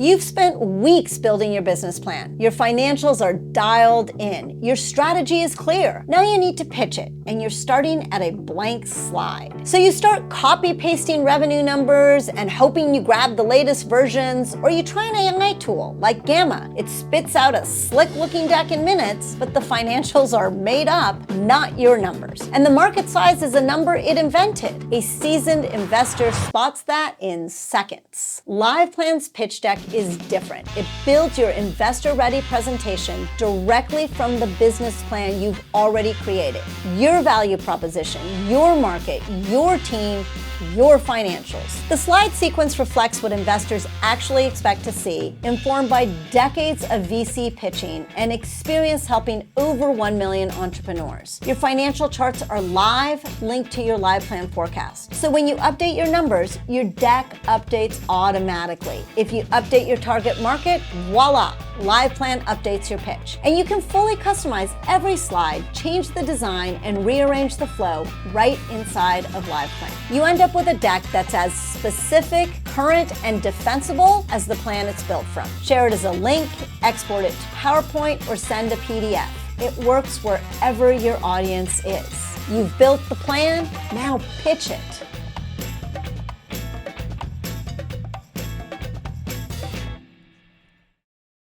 You've spent weeks building your business plan. Your financials are dialed in. Your strategy is clear. Now you need to pitch it, and you're starting at a blank slide. So you start copy-pasting revenue numbers and hoping you grab the latest versions, or you try an AI tool like Gamma. It spits out a slick-looking deck in minutes, but the financials are made up, not your numbers. And the market size is a number it invented. A seasoned investor spots that in seconds. LivePlan's pitch deck is different. It builds your investor-ready presentation directly from the business plan you've already created. Your value proposition, your market, your team, your financials. The slide sequence reflects what investors actually expect to see, informed by decades of VC pitching and experience helping over 1 million entrepreneurs. Your financial charts are live, linked to your LivePlan forecast. So when you update your numbers, your deck updates automatically. If you update your target market, voila! LivePlan updates your pitch. And you can fully customize every slide, change the design, and rearrange the flow right inside of LivePlan. You end up with a deck that's as specific, current, and defensible as the plan it's built from. Share it as a link, export it to PowerPoint, or send a PDF. It works wherever your audience is. You've built the plan, now pitch it.